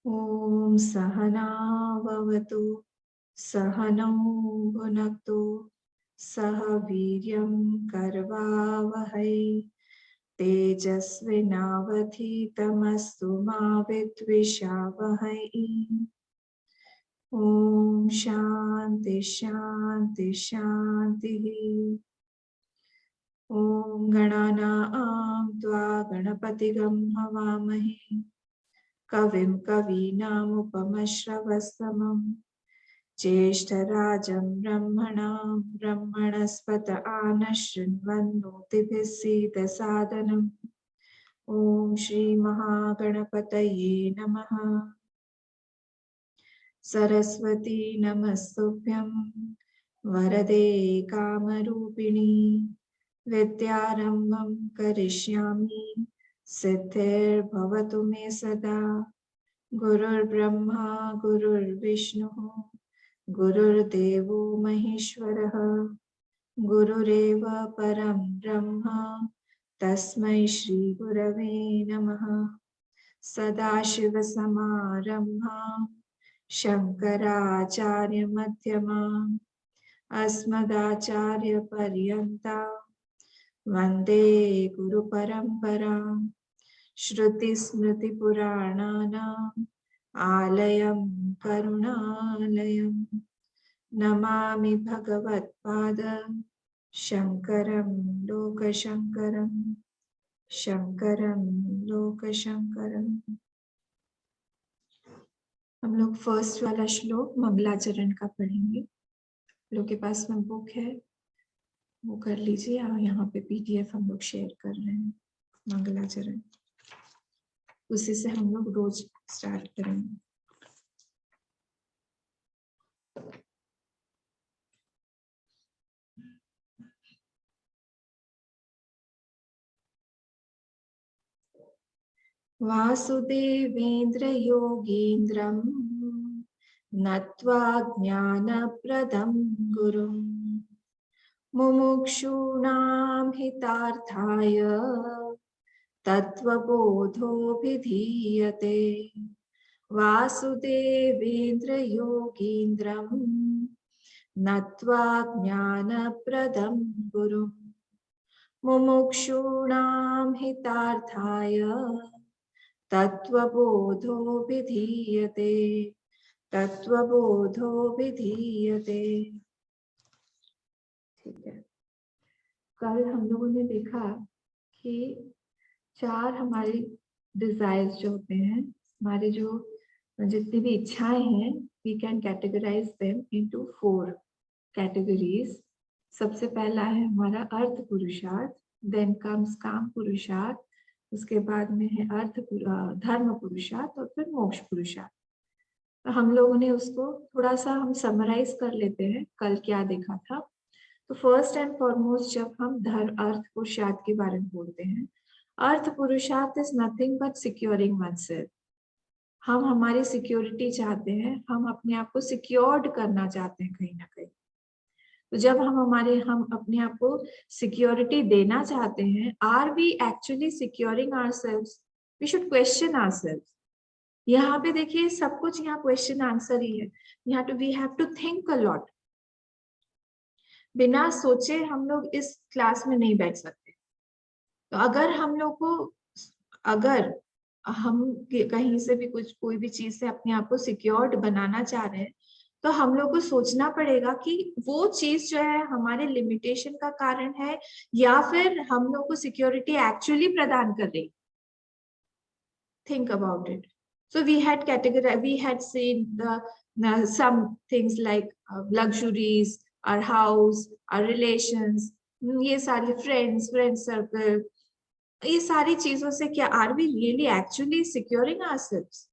ओम सहना भवतु सहनौ भुनक्तु सह वीर्यं करवावहै तेजस्विनावधीतमस्तु मा विद्विषावहै। ओम शांति शांति शांति। ओम गणानां त्वा गणपतिगं हवामहे कविं कवीनामुपमश्रवस्तमम् ज्येष्ठराजं ब्रह्मणां ब्रह्मणस्पत आनशृण्वन्नोतिभिः सीदसादनम्। ओम श्री महागणपतये नमः। सरस्वती नमस्तुभ्यं वरदे कामरूपिणी विद्यारम्भं करिष्यामि सिद्धिर्भवतु मे सदा। गुरुर्ब्रह्मा गुरुर्विष्णुः गुरुर्देवो महेश्वरः गुरुरेव परं ब्रह्म तस्मै श्री गुरवे नमः। सदाशिवसमारम्भां शङ्कराचार्यमध्यमाम् अस्मदाचार्यपर्यन्तां वन्दे गुरुपरम्पराम्। श्रुतिस्मृतिपुराणानाम् आलयं करुणालयं नमामि भगवत्पाद शङ्करं लोकशङ्करं शङ्करं लोकशङ्करम्। हम लोग फर्स्ट वाला श्लोक मंगलाचरण का पढ़ेंगे। लोग के पास में बुक है वो कर लीजिए। यहाँ पे पीडीएफ हम लोग शेयर कर रहे हैं मंगलाचरण, उसी से हम लोग रोज स्टार्ट करेंगे। वासुदेवेन्द्र योगीन्द्रं नत्वा ज्ञानप्रदं गुरुं मुमुक्षूणां हितार्थाय तत्त्वबोधोऽभिधीयते। वासुदेवेन्द्र योगीन्द्रं नत्वा ज्ञानप्रदं गुरुं मुमुक्षूणां हितार्थाय तत्त्वबोधोऽभिधीयते तत्त्वबोधोऽभिधीयते। ठीक है, कल हम लोगों ने देखा कि चार हमारी डिजायर्स जो होते हैं, हमारे जो जितनी भी इच्छाएं हैं, we can categorize them into 4 categories. सबसे पहला है हमारा अर्थ पुरुषार्थ, देन कम्स काम पुरुषार्थ, उसके बाद में है धर्म पुरुषार्थ और फिर मोक्ष पुरुषार्थ। तो हम लोगों ने उसको थोड़ा सा हम समराइज कर लेते हैं, कल क्या देखा था। तो फर्स्ट एंड फॉरमोस्ट जब हम अर्थ पुरुषार्थ के बारे में बोलते हैं, अर्थ पुरुषार्थ is nothing but securing oneself. हम हमारी सिक्योरिटी चाहते हैं, हम अपने आप को सिक्योर्ड करना चाहते हैं कहीं ना कहीं। तो जब हम अपने आप को सिक्योरिटी देना चाहते हैं, are we actually securing ourselves? We should question ourselves. यहाँ पे देखिए सब कुछ यहाँ क्वेश्चन आंसर ही है। यहाँ too we have to think a lot. बिना सोचे हम लोग इस क्लास में नहीं बैठ सकते। तो अगर हम लोग को, अगर हम कहीं से भी कोई भी चीज से अपने आप को सिक्योर्ड बनाना चाह रहे हैं, तो हम लोग को सोचना पड़ेगा कि वो चीज जो है हमारे लिमिटेशन का कारण है या फिर हम लोग को सिक्योरिटी एक्चुअली प्रदान कर रही। Think about it. So we had seen some things like luxuries, our house, our relations, ये सारी friend circle, ये सारी चीजों से क्या are we really actually securing ourselves?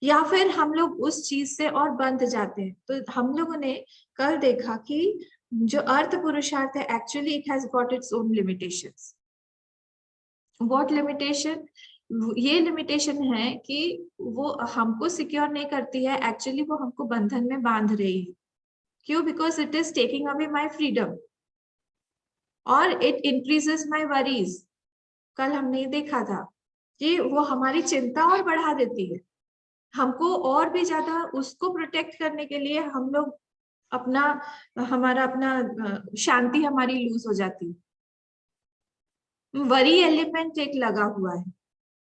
या फिर हम लोग उस चीज से और बंध जाते हैं। तो हम लोगों ने कल देखा कि जो अर्थ पुरुषार्थ है, actually it has got its own limitations. What limitation? ये लिमिटेशन है कि वो हमको सिक्योर नहीं करती है, एक्चुअली वो हमको बंधन में बांध रही है। क्यों? Because it is taking away my freedom. और इट इंक्रीजेस माई वरीज। कल हमने देखा था कि वो हमारी चिंता और बढ़ा देती है। हमको और भी ज्यादा उसको प्रोटेक्ट करने के लिए हम लोग अपना हमारा अपना शांति हमारी लूज हो जाती है। वरी एलिमेंट एक लगा हुआ है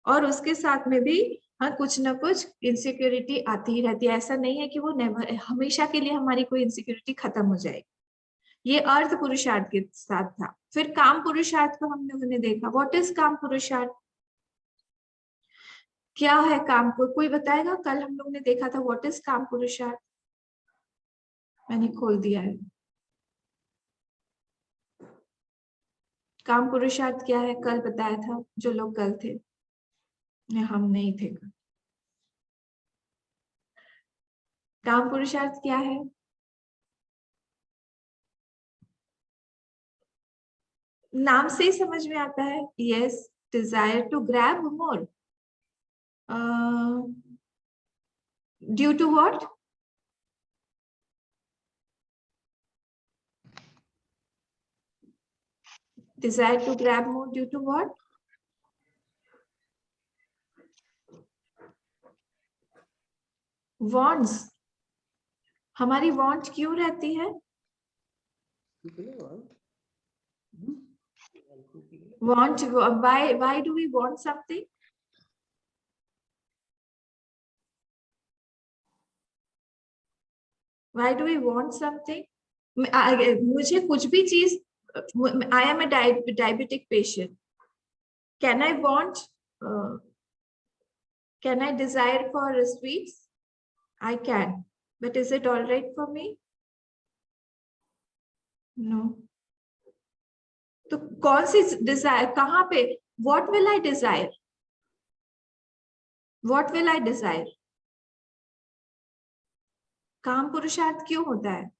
और उसके साथ में भी हाँ कुछ ना कुछ इनसिक्योरिटी आती ही रहती है। ऐसा नहीं है कि वो नेवर हमेशा के लिए हमारी कोई इनसिक्योरिटी खत्म हो जाएगी। ये अर्थ पुरुषार्थ के साथ था। फिर काम पुरुषार्थ को हम लोगों ने देखा। व्हाट इज काम पुरुषार्थ? क्या है काम को कोई बताएगा? कल हम लोग ने देखा था व्हाट इज काम पुरुषार्थ। मैंने खोल दिया है। काम पुरुषार्थ क्या है कल बताया था जो लोग कल थे। हम नहीं थे कल। काम पुरुषार्थ क्या है? नाम से ही समझ में आता है। Yes, desire to grab more. Due to what? Desire to grab more due to what? Wants. हमारी want क्यों रहती है? Want. Why do we want something? Why do we want something? मुझे कुछ भी चीज I am a diabetic patient. Can I want? Can I desire for sweets? I can. But is it all right for me? No. तो कौन सी Dzire कहाँ पे? What will I desire? What will I desire? काम पुरुषार्थ क्यों होता है?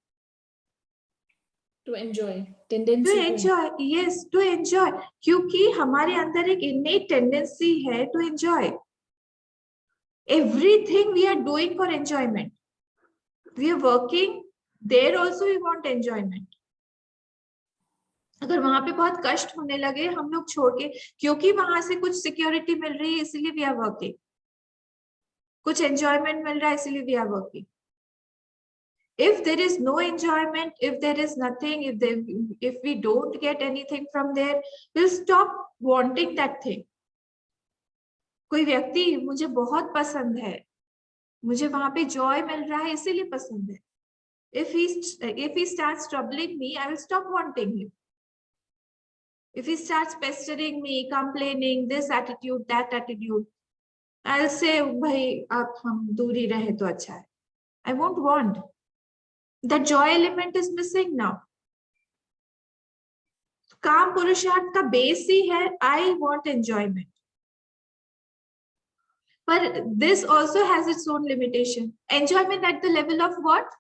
To enjoy, to tendency enjoy. Yes, to enjoy. क्योंकि हमारे अंदर एक इन्नेट टेंडेंसी है to enjoy. Everything we are doing for enjoyment. We are working, there also we want enjoyment. अगर वहां पे बहुत कष्ट होने लगे हम लोग छोड़ के, क्योंकि वहां से कुछ सिक्योरिटी मिल रही है इसलिए वी आर वर्किंग, कुछ एंजॉयमेंट मिल रहा है इसलिए we are working. If there is no enjoyment, if there is nothing, if we don't get anything from there, we'll stop wanting that thing. कोई व्यक्ति मुझे बहुत पसंद है, मुझे वहां पे जॉय मिल रहा है इसीलिए पसंद है। if he starts troubling me, I will stop wanting him. If he starts pestering me, complaining, this attitude, that attitude, I'll say, भाई आप हम दूर ही रहे तो अच्छा है। I won't want. That joy element is missing now. काम पुरुषार्थ का बेस ही है आई वॉन्ट एंजॉयमेंट। पर this also has its own limitation. Enjoyment at the level of what?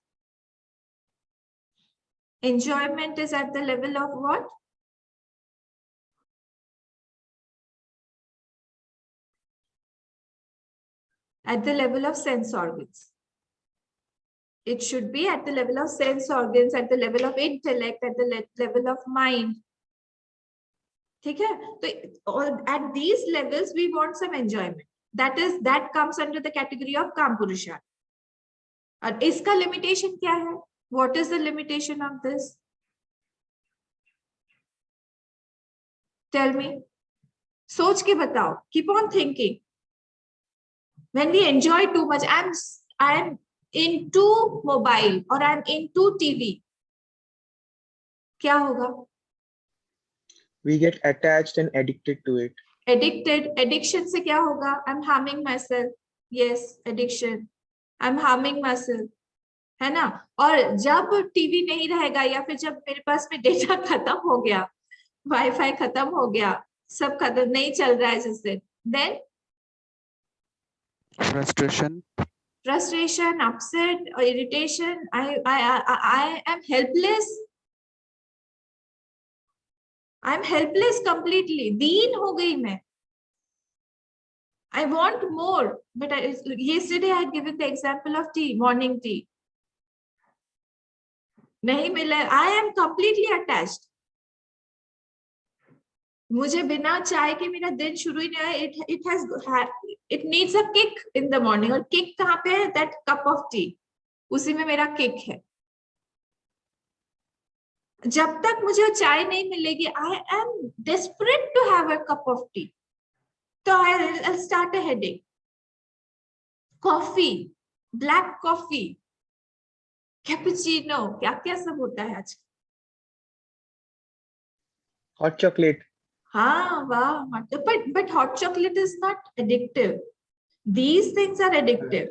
Enjoyment is at the level of what? At the level of sense organs. It should be at the level of sense organs, at the level of intellect, at the level of mind. ठीक है? तो at these levels we want some enjoyment. That comes under the category of काम पुरुषार्थ। और इसका limitation क्या है? What is the limitation of this? Tell me. सोच के बताओ। Keep on thinking. When we enjoy too much, I'm into mobile or I'm into TV. क्या होगा? We get attached and addicted to it. Addiction से क्या होगा? I'm harming myself. Yes, addiction. I'm harming myself. है ना? और जब TV नहीं रहेगा या फिर जब मेरे पास में डेटा खत्म हो गया, वाईफाई खत्म हो गया, सब खत्म नहीं चल रहा है जिससे, then frustration, upset, irritation. I am helpless. I'm helpless completely. दीन हो गई मैं. I want more, but yesterday I had given the example of tea, morning tea. नहीं मिला. I am completely attached. मुझे बिना चाय के मेरा दिन शुरू ही नहीं है। It needs a kick in the morning. और किक कहाँ पे है? दैट कप ऑफ टी, उसी में मेरा किक है। जब तक मुझे चाय नहीं मिलेगी, I am desperate to have a cup of tea, तो I start a headache. Coffee, black coffee, cappuccino, क्या क्या सब होता है आज। Hot chocolate. हाँ वाह, but hot chocolate is not addictive. These things are addictive.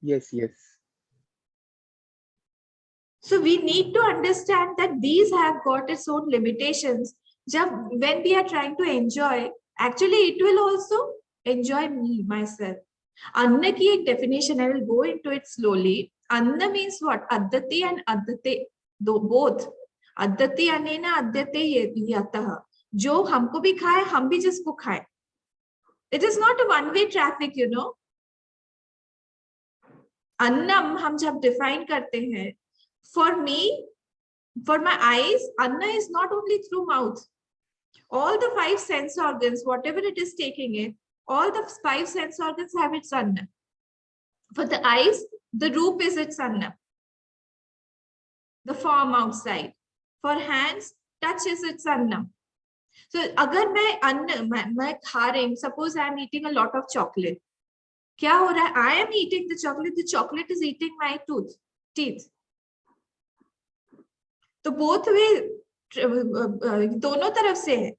Yes, yes. So we need to understand that these have got its own limitations. When we are trying to enjoy, actually it will also enjoy me, myself. Anna ki ek definition, I will go into it slowly. Anna means what? Addati and addate, both. Addati anena addate yatah. जो हमको भी खाए, हम भी जिसको खाए. It is not a one-way traffic, you know. अन्नम हम जब define करते हैं, for me, for my eyes, Anna is not only through mouth. All the 5 sense organs, whatever it is taking it, all the 5 sense organs have its Anna. For the eyes, the roop is its Anna, the form outside. For hands, touch is its Anna. So, अगर मैं खा रही हूँ, suppose I am eating a lot of chocolate. क्या हो रहा है? I am eating the chocolate is eating my teeth. तो both way, दोनों तरफ से है.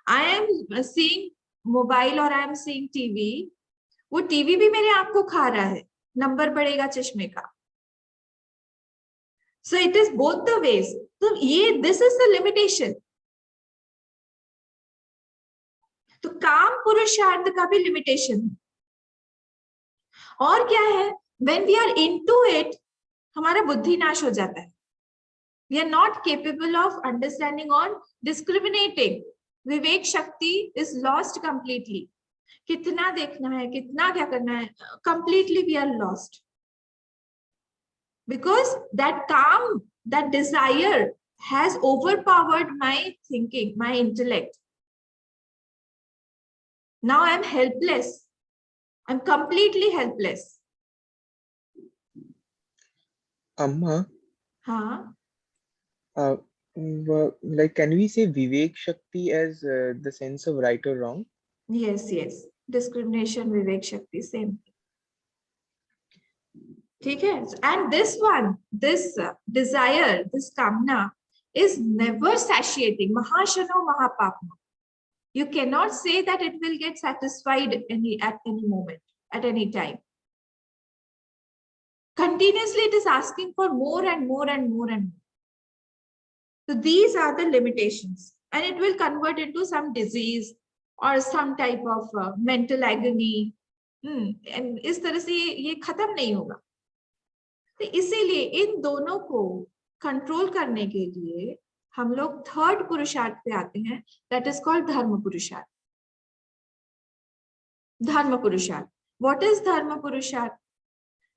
I am seeing mobile और I am seeing TV. वो टीवी भी मेरे आंख को खा रहा है, नंबर बढ़ेगा चश्मे का. So it is both the ways. तो ये this is the limitation. तो काम पुरुषार्थ का भी लिमिटेशन है. और क्या है? When we are into it, हमारा बुद्धि नाश हो जाता है. We are not capable of understanding or discriminating. विवेक शक्ति is lost completely. कितना देखना है, कितना क्या करना है, completely we are lost. Because that calm, that desire has overpowered my thinking, my intellect. Now I'm helpless. I'm completely helpless. Amma, Huh? like, can we say Vivek Shakti as the sense of right or wrong? Yes, yes. Discrimination, Vivek Shakti, same. Okay? And this one, this desire, this kamna is never satiating. Mahashano mahapapma. You cannot say that it will get satisfied at any moment, at any time. Continuously, it is asking for more and more and more and more. So these are the limitations, and it will convert into some disease or some type of mental agony. And इस तरह से ये खत्म नहीं होगा. तो इसीलिए इन दोनों को कंट्रोल करने के लिए हम लोग थर्ड पुरुषार्थ पे आते हैं, दैट इज कॉल्ड धर्म पुरुषार्थ. धर्म पुरुषार्थ. व्हाट इज धर्म पुरुषार्थ?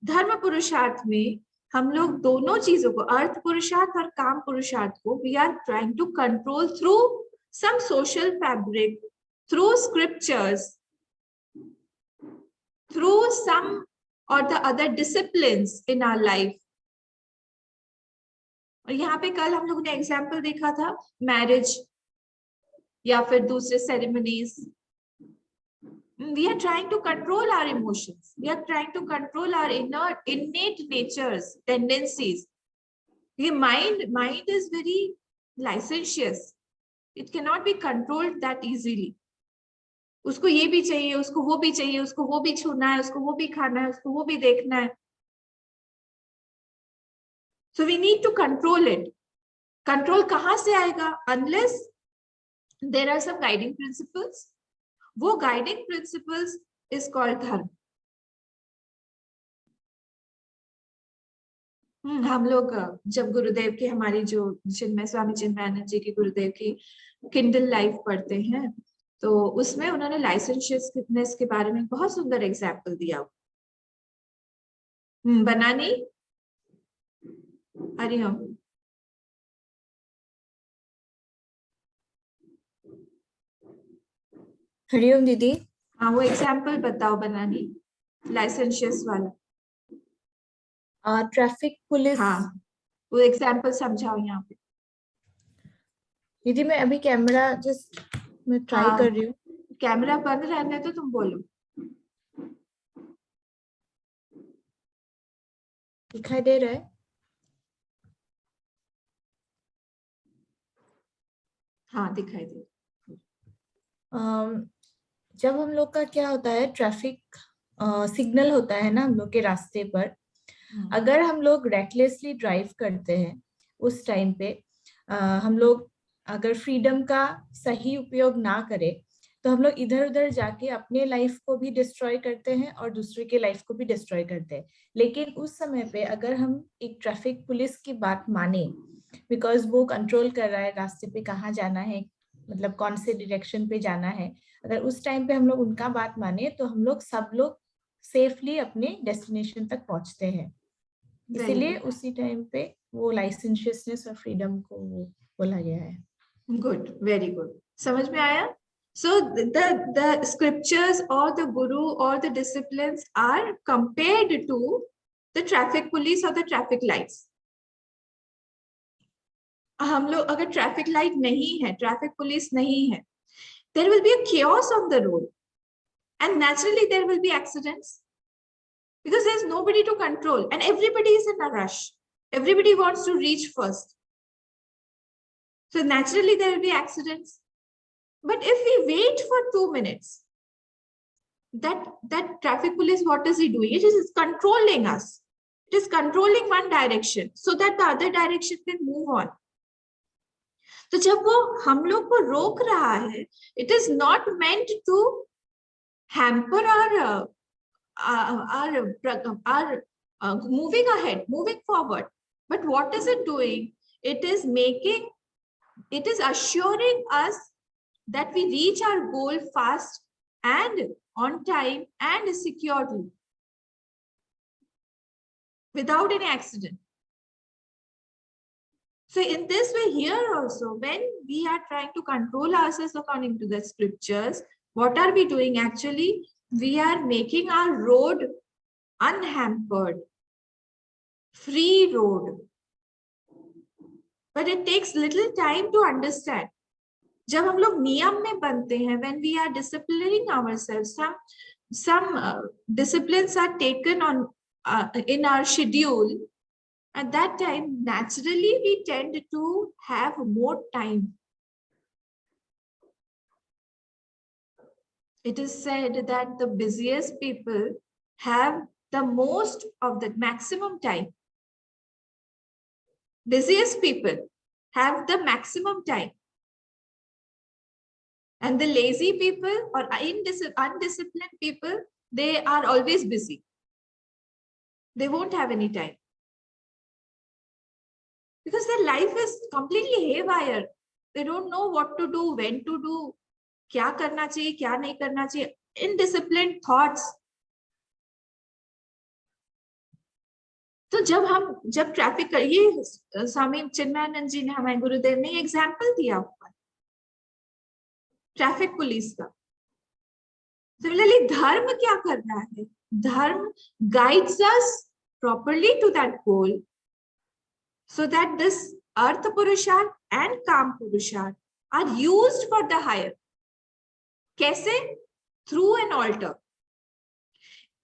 धर्म पुरुषार्थ में हम लोग दोनों चीजों को, अर्थ पुरुषार्थ और काम पुरुषार्थ को, we are trying to control through some social fabric, through scriptures, through some और the other disciplines in our life. और यहाँ पे कल हम लोगों ने एग्जाम्पल देखा था, मैरिज या फिर दूसरे ceremonies. We are trying to control our emotions. We are trying to control our innate natures, tendencies. The mind is very licentious. It cannot be controlled that easily. उसको ये भी चाहिए, उसको वो भी चाहिए, उसको वो भी छूना है, उसको वो भी खाना है, उसको वो भी देखना है. So we need to control it. Control कहाँ से आएगा? Unless there are some guiding principles. वो गाइडिंग प्रिंसिपल्स इज कॉल्ड धर्म. हम लोग जब गुरुदेव की, हमारी जो चिन्मय स्वामी चिन्मयानंद जी की गुरुदेव की किंडल लाइफ पढ़ते हैं, तो उसमें उन्होंने लाइसेंशियसनेस के बारे में बहुत सुंदर एग्जाम्पल दिया. बनानी, हरिओम. हरिओम दीदी। हाँ, वो एग्जाम्पल बताओ बनानी, लाइसेंशियस वाला। Traffic police. हाँ, वो एग्जाम्पल समझाओ यहाँ पे। दीदी मैं अभी कैमरा जस्ट मैं ट्राई हाँ, कर रही हूँ। कैमरा बंद रहने तो तुम बोलो। दिखाई दे रहा है? हाँ, दिखाई दे। जब हम लोग का क्या होता है, ट्रैफिक सिग्नल होता है ना हम लोग के रास्ते पर, अगर हम लोग रेकलेसली ड्राइव करते हैं उस टाइम पे, हम लोग अगर फ्रीडम का सही उपयोग ना करें तो हम लोग इधर उधर जाके अपने लाइफ को भी डिस्ट्रॉय करते हैं और दूसरे के लाइफ को भी डिस्ट्रॉय करते हैं। लेकिन उस समय पे अगर हम एक ट्रैफिक पुलिस की बात माने, बिकॉज वो कंट्रोल कर रहा है रास्ते पे कहाँ जाना है, मतलब कौन से डायरेक्शन पे जाना है, अगर उस टाइम पे हम लोग उनका बात माने तो हम लोग सब लोग सेफली अपने डेस्टिनेशन तक पहुंचते हैं। इसीलिए उसी टाइम पे वो लाइसेंशियसनेस और फ्रीडम को वो बोला गया है। गुड, वेरी गुड, समझ में आया? So the scriptures or the guru or the disciplines are compared to the traffic police or the traffic lights. हम लोग अगर ट्रैफिक लाइट नहीं है, ट्रैफिक पुलिस नहीं है, there will be a chaos on the road and naturally there will be accidents because there's nobody to control and everybody is in a rush. Everybody wants to reach first. So naturally there will be accidents. But if we wait for 2 minutes, that traffic police, what is he doing? It is controlling us. It is controlling one direction so that the other direction can move on. तो जब वो हम लोग को रोक रहा है, it is not meant to hamper our moving ahead, moving forward. But what is it doing? It is assuring us that we reach our goal fast and on time and securely without any accident. So in this way here also, when we are trying to control ourselves according to the scriptures, what are we doing? Actually, we are making our road unhampered, free road. But it takes little time to understand. जब हम लोग नियम में बनते हैं, when we are disciplining ourselves, some disciplines are taken on in our schedule. At that time, naturally, we tend to have more time. It is said that the busiest people have the most of the maximum time. Busiest people have the maximum time. And the lazy people or undisciplined people, they are always busy. They won't have any time. Because their life is completely haywire. They don't know what to do, when to do, क्या करना चाहिए, क्या नहीं करना चाहिए. Indisciplined thoughts. तो जब traffic, ये स्वामी चिन्मयानंद जी ने, हमारे गुरुदेव ने एग्जाम्पल दिया ऊपर ट्रैफिक पुलिस का. सिमिलरली धर्म क्या कर रहा है? Dharma guides us properly to that goal so that this earth purusharth and काम purusharth are used for the higher. कैसे? Through an altar.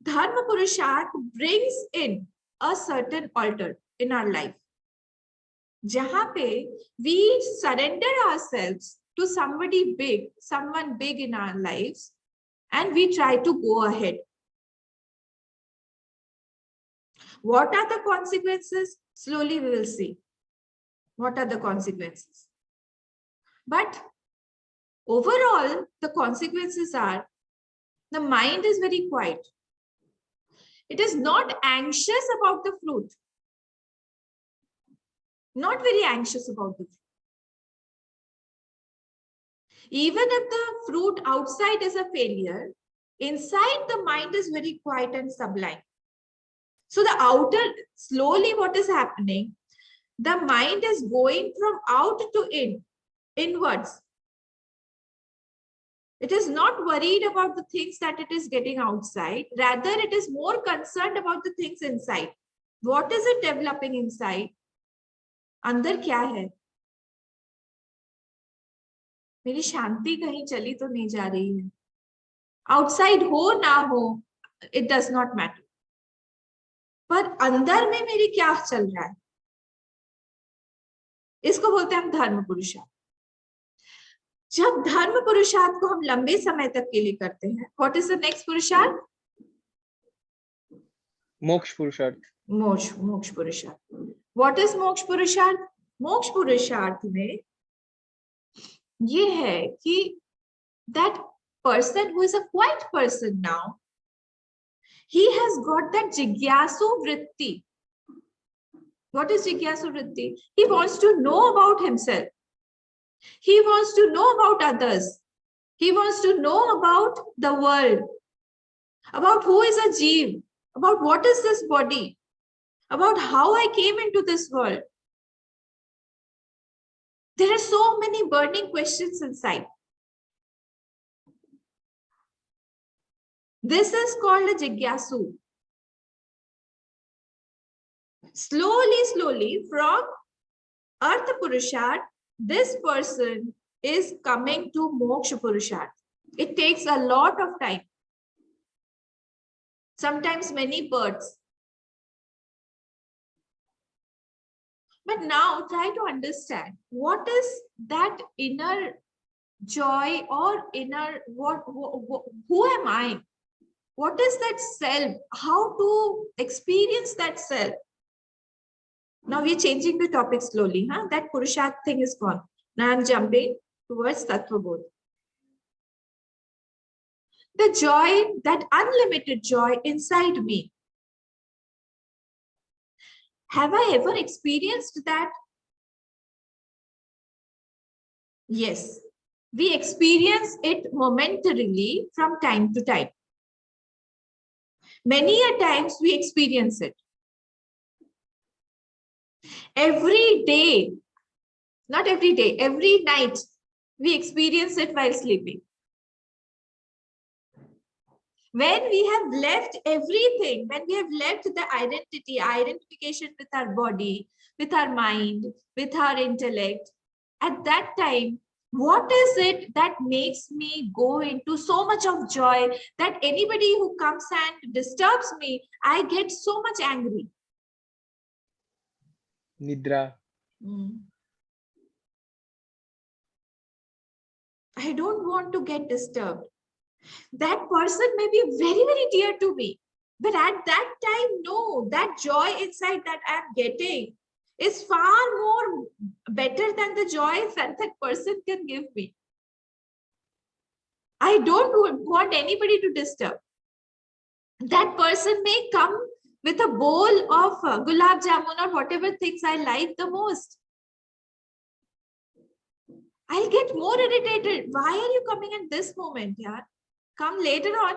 Dharma purusharth brings in a certain altar in our life, जहां पे we surrender ourselves to somebody big, someone big in our lives, and we try to go ahead. What are the consequences? Slowly we will see. What are the consequences? But overall, the consequences are the mind is very quiet. It is not anxious about the fruit. Not very anxious about the fruit. Even if the fruit outside is a failure, inside the mind is very quiet and sublime. So the outer, slowly what is happening, the mind is going from out to in, inwards. It is not worried about the things that it is getting outside. Rather, it is more concerned about the things inside. What is it developing inside? अंदर क्या है? मेरी शांति कहीं चली तो नहीं जा रही है. Outside हो ना हो, it does not matter. पर अंदर में मेरी क्या चल रहा है? इसको बोलते हैं हम धर्म पुरुषार्थ. जब धर्म पुरुषार्थ को हम लंबे समय तक के लिए करते हैं, व्हाट इज द नेक्स्ट पुरुषार्थ? मोक्ष पुरुषार्थ. मोक्ष पुरुषार्थ. व्हाट इज मोक्ष पुरुषार्थ? मोक्ष पुरुषार्थ में ये है कि that person who is a quiet person now, he has got that jigyasu vritti. What is jigyasu vritti? He wants to know about himself. He wants to know about others. He wants to know about the world, about who is a jeev, about what is this body, about how I came into this world. There are so many burning questions inside. This is called a jigyasu. Slowly, from Artha Purusharth, this person is coming to Moksha Purusharth. It takes a lot of time. Sometimes many births. But now try to understand what is that inner joy or inner, who am I? What is that self? How to experience that self? Now we are changing the topic slowly. That Purusharth thing is gone. Now I'm jumping towards Tattva Bodh. The joy, that unlimited joy inside me. Have I ever experienced that? Yes. We experience it momentarily from time to time. Many a times we experience it. Every day, not every day, every night, we experience it while sleeping. When we have left everything, when we have left the identification with our body, with our mind, with our intellect, at that time, what is it that makes me go into so much of joy that anybody who comes and disturbs me, I get so much angry? Nidra. I don't want to get disturbed. That person may be very, very dear to me. But at that time, no, that joy inside that I'm getting is far more better than the joy that person can give me. I don't want anybody to disturb. That person may come with a bowl of gulab jamun or whatever things I like the most. I'll get more irritated. Why are you coming at this moment, yaar? Come later on.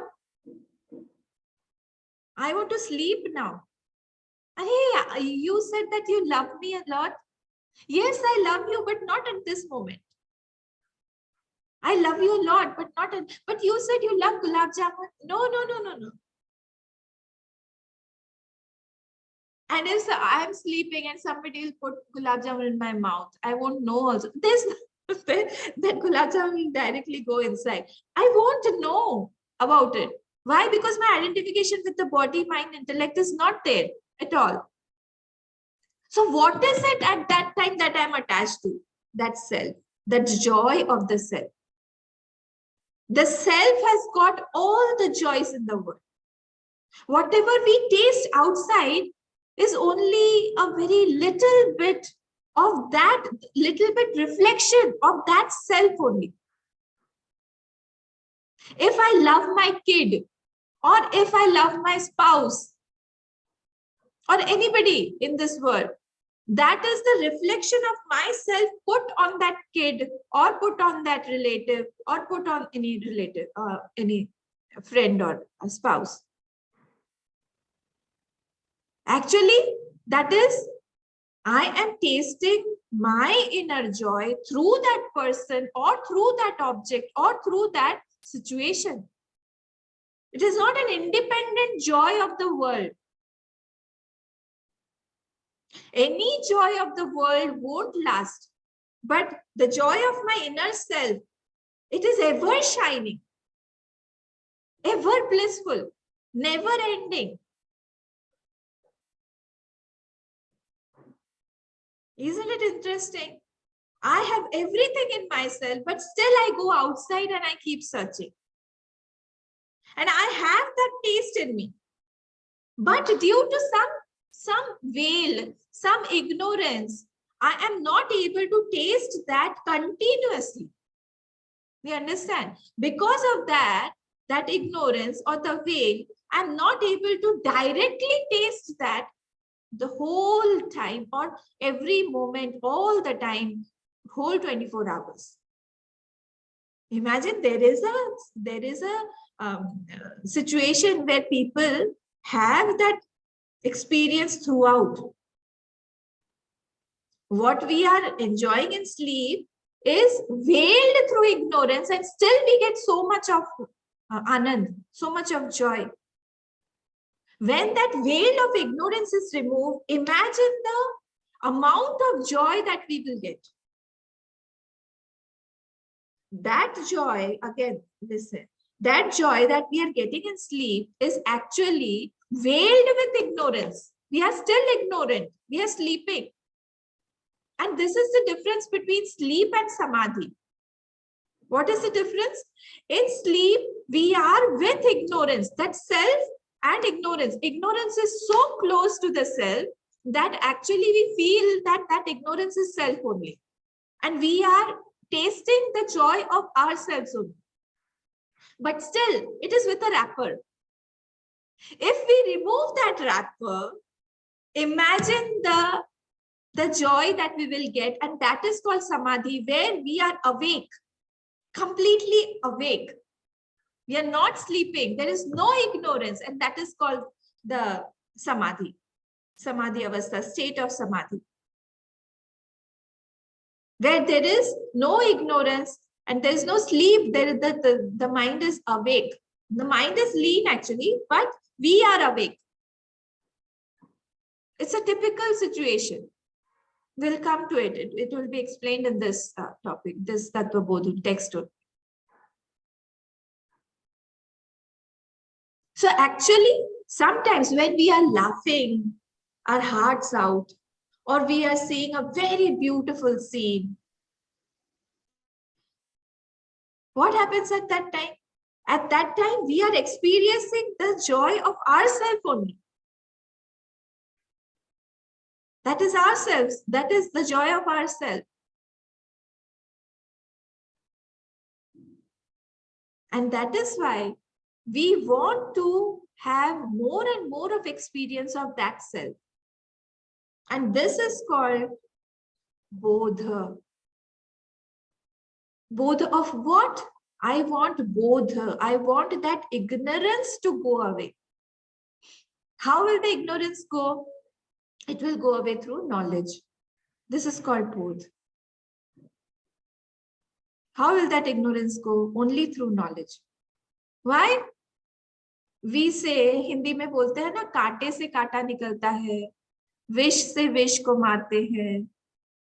I want to sleep now. Hey, you said that you love me a lot. Yes, I love you, but not at this moment. I love you a lot, but not at, but you said you love gulab jamun. No. And if I'm sleeping and somebody will put gulab jamun in my mouth, I won't know also. That gulab jamun will directly go inside. I won't know about it. Why? Because my identification with the body, mind, intellect is not there at all. So what is it at that time that I'm attached to? That self, that joy of the self. The self has got all the joys in the world. Whatever we taste outside is only a very little bit of that, little bit reflection of that self only. If I love my kid, or if I love my spouse, or anybody in this world, that is the reflection of myself put on that kid, or put on that relative, or put on any relative, any friend or a spouse. Actually, that is, I am tasting my inner joy through that person, or through that object, or through that situation. It is not an independent joy of the world. Any joy of the world won't last, but the joy of my inner self, it is ever shining, ever blissful, never ending. Isn't it interesting? I have everything in myself, but still I go outside and I keep searching. And I have that taste in me. But due to some veil, some ignorance, I am not able to taste that continuously. We understand? Because of that ignorance or the veil, I'm not able to directly taste that the whole time or every moment, all the time, whole 24 hours. Imagine there is a situation where people have that experience throughout. What we are enjoying in sleep is veiled through ignorance, and still we get so much of anand, so much of joy. When that veil of ignorance is removed, imagine the amount of joy that we will get. That joy, again, listen, that joy that we are getting in sleep is actually veiled with ignorance. We are still ignorant. We are sleeping. And this is the difference between sleep and samadhi. What is the difference? In sleep, we are with ignorance, that self and ignorance. Ignorance is so close to the self that actually we feel that that ignorance is self only. And we are tasting the joy of ourselves only. But still, it is with a wrapper. If we remove that wrapper, imagine the joy that we will get, and that is called samadhi, where we are awake, completely awake. We are not sleeping. There is no ignorance, and that is called the samadhi. Samadhi avastha, state of samadhi. Where there is no ignorance and there is no sleep, there the mind is awake. The mind is lean actually, but we are awake. It's a typical situation. We'll come to it. It will be explained in this topic, this Tattva Bodh text. So actually, sometimes when we are laughing our hearts out, or we are seeing a very beautiful scene, what happens at that time? At that time, we are experiencing the joy of ourselves only. That is ourselves. That is the joy of ourselves. And that is why we want to have more and more of experience of that self. And this is called Bodh. Bodh of what? I want Bodh. I want that ignorance to go away. How will the ignorance go? It will go away through knowledge. This is called Bodh. How will that ignorance go? Only through knowledge. Why? We say, Hindi में बोलते हैं ना, कांटे से कांटा निकलता है, विष से विष को मारते हैं.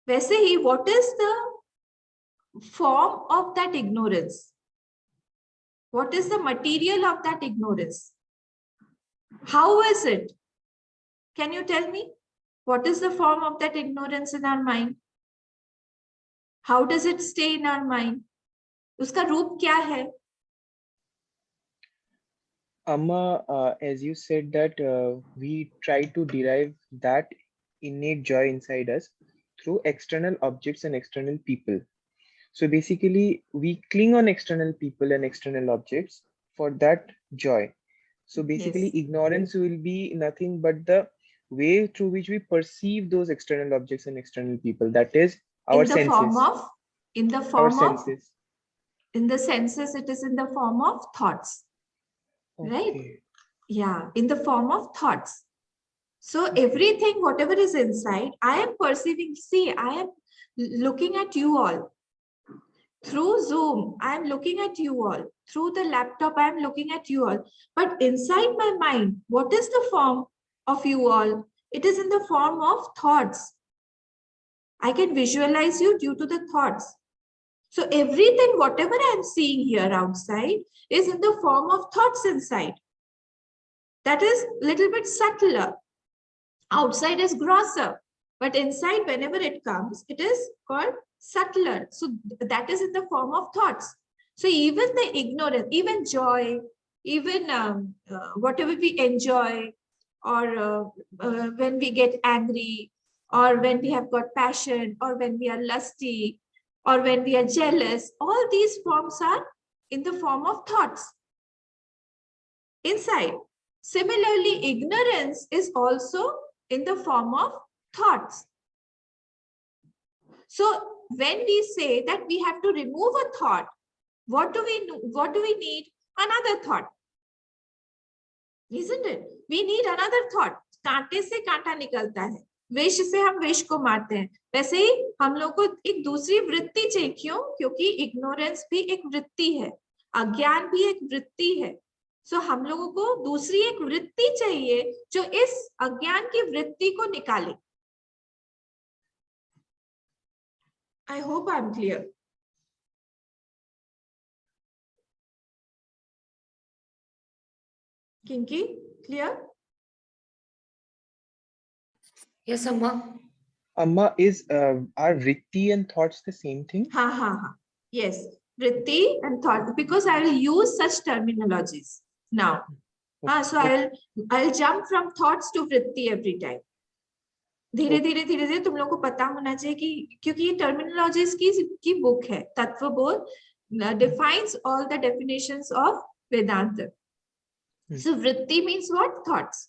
वैसे ही, what is the form of that ignorance? What is the material of that ignorance? How is it? Can you tell me? What is the form of that ignorance in our mind? How does it stay in our mind? उसका रूप क्या है? Amma, as you said that we try to derive that innate joy inside us through external objects and external people. So basically, we cling on external people and external objects for that joy. So basically, Yes. ignorance will be nothing but the way through which we perceive those external objects and external people. That is our senses. Our senses. In the senses, it is in the form of thoughts. Right? Okay. Yeah, in the form of thoughts. So everything, whatever is inside, I am perceiving. See, I am looking at you all. Through Zoom, I am looking at you all. Through the laptop, I am looking at you all. But inside my mind, what is the form of you all? It is in the form of thoughts. I can visualize you due to the thoughts. So everything, whatever I am seeing here outside, is in the form of thoughts inside. That is a little bit subtler. Outside is grosser, but inside, whenever it comes, it is called subtler. So that is in the form of thoughts. So even the ignorance, even joy, even whatever we enjoy, or when we get angry, or when we have got passion, or when we are lusty, or when we are jealous, all these forms are in the form of thoughts inside. Similarly, ignorance is also in the form of thoughts. So when we say that we have to remove a thought, what do we need? Another thought. Isn't it? We need another thought. कांटे से कांटा निकलता है, विष से हम विष को मारते हैं, वैसे ही हम लोग को एक दूसरी वृत्ति चाहिए. क्यों? क्योंकि इग्नोरेंस भी एक वृत्ति है, अज्ञान भी एक वृत्ति है. सो हम लोगों को दूसरी एक वृत्ति चाहिए जो इस अज्ञान की वृत्ति को निकाले. I hope I am clear. Kinky, clear? Yes, Amma. Amma, is are vritti and thoughts the same thing? Ha. Yes, vritti and thought, because I will use such terminologies now. So I'll jump from thoughts to vritti every time. धीरे धीरे तुम लोगों को पता होना चाहिए कि क्योंकि ये टर्मिनोलॉजीज की बुक है. तत्वबोध defines all the definitions of Vedanta. So vritti means what? Thoughts.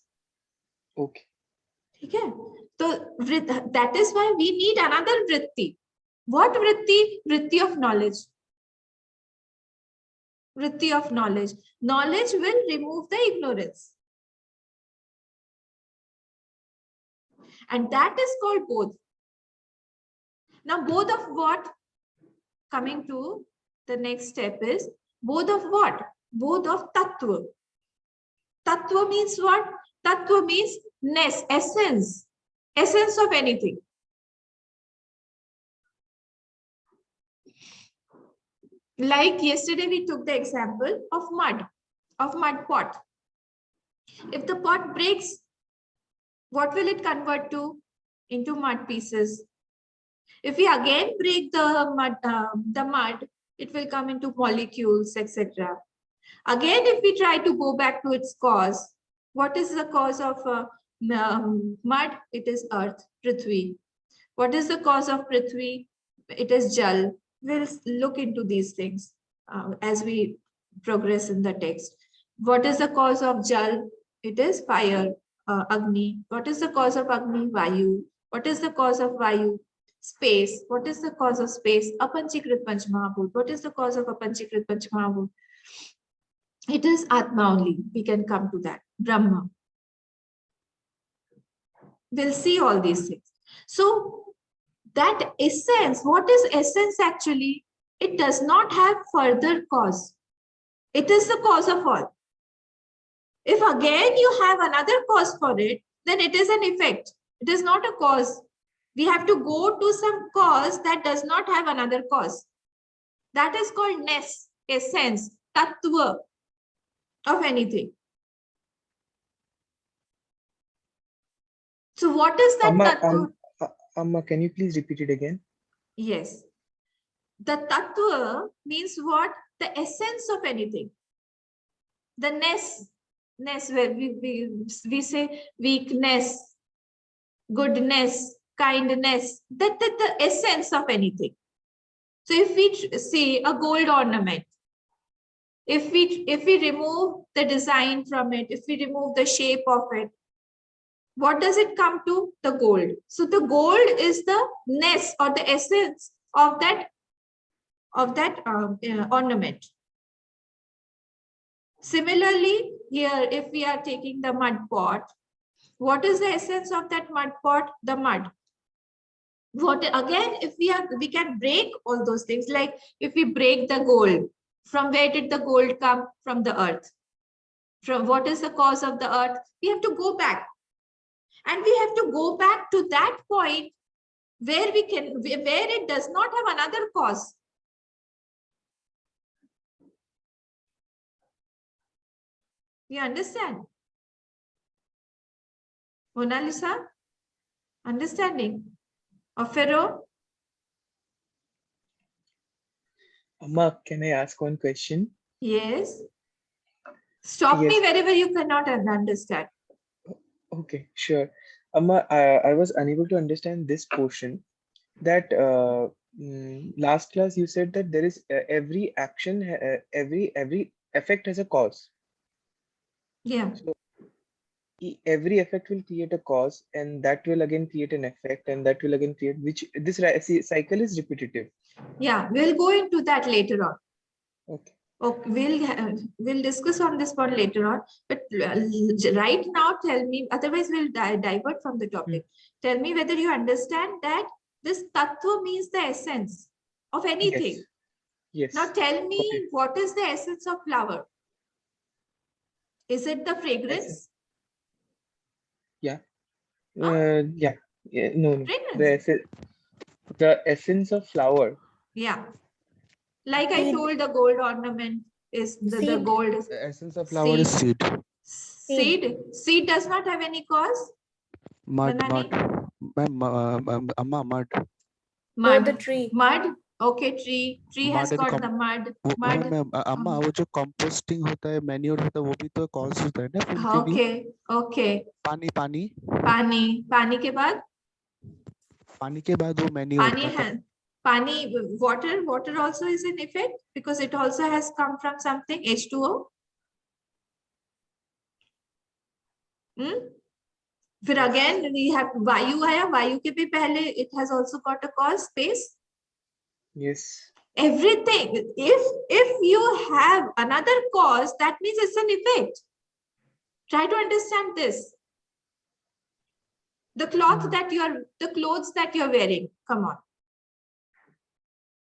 Okay. ठीक है. So that is why we need another vritti. What vritti? Vritti of knowledge. Vritti of knowledge. Knowledge will remove the ignorance. And that is called Bodh. Now, Bodh of what? Coming to the next step is Bodh of what? Bodh of Tattva. Tattva means what? Tattva means ness, essence. Essence of anything. Like yesterday we took the example of mud pot. If the pot breaks, what will it convert to? Into mud pieces. If we again break the mud, it will come into molecules, etc. Again, if we try to go back to its cause, what is the cause of mud? It is earth, Prithvi. What is the cause of Prithvi? It is Jal. We'll look into these things as we progress in the text. What is the cause of Jal? It is fire, Agni. What is the cause of Agni? Vayu. What is the cause of Vayu? Space. What is the cause of space? Apanchikrit Panchmahabhut. What is the cause of Apanchikrit Panchmahabhut? It is Atma only. We can come to that. Brahma. We'll see all these things. So that essence, what is essence actually? It does not have further cause. It is the cause of all. If again you have another cause for it, then it is an effect. It is not a cause. We have to go to some cause that does not have another cause. That is called ness, essence, tattva of anything. So what is that tattva? Amma, can you please repeat it again? Yes. The tattva means what? The essence of anything. The ness where we say weakness, goodness, kindness, that the essence of anything. So if we see a gold ornament, if we remove the design from it, if we remove the shape of it, what does it come to? The gold. So the gold is the ness or the essence of that ornament. Similarly, here, if we are taking the mud pot, what is the essence of that mud pot? The mud. What again, if we can break all those things, like if we break the gold, from where did the gold come? From the earth. From what is the cause of the earth? We have to go back, and we have to go back to that point where where it does not have another cause. You understand? Mona Lisa? Understanding? Or Pharaoh? Amma, can I ask one question? Yes. Stop me Yes. wherever you cannot understand. Okay, sure. Amma, I was unable to understand this portion that last class you said that there is every action, every effect has a cause. Yeah. So every effect will create a cause, and that will again create an effect, and that will again create, which this cycle is repetitive. Yeah, we'll go into that later on. Okay. Okay, we'll discuss on this one later on. But right now, tell me. Otherwise, we'll divert from the topic. Tell me whether you understand that this tattva means the essence of anything. Yes. Now, tell me Okay. what is the essence of flower? Is it the fragrance? Yeah. Huh? Yeah. No. Fragrance. The essence of flower. Yeah. Like I Seed. told, the gold ornament is the Seed. gold is The essence of flower is seed. Seed. Seed does not have any cause. Mud, Banani? Amma, mud. Oh, the Mud. tree. Mud. Okay, tree. Tree has Mud and got the mud. Mud. अम्मा वो जो composting होता है manure होता है वो भी तो कॉज होता है ना उनके लिए Okay. Okay. पानी पानी पानी. पानी के बाद? पानी के बाद वो मैन्योर पानी मतलब है. Pani, water. Water also is in effect because it also has come from something. H2O. फिर again we have वायु आया. वायु के भी पहले it has also got a cause. Space. Yes. Everything. If you have another cause, that means it's an effect. Try to understand this. The clothes that you're wearing. Come on.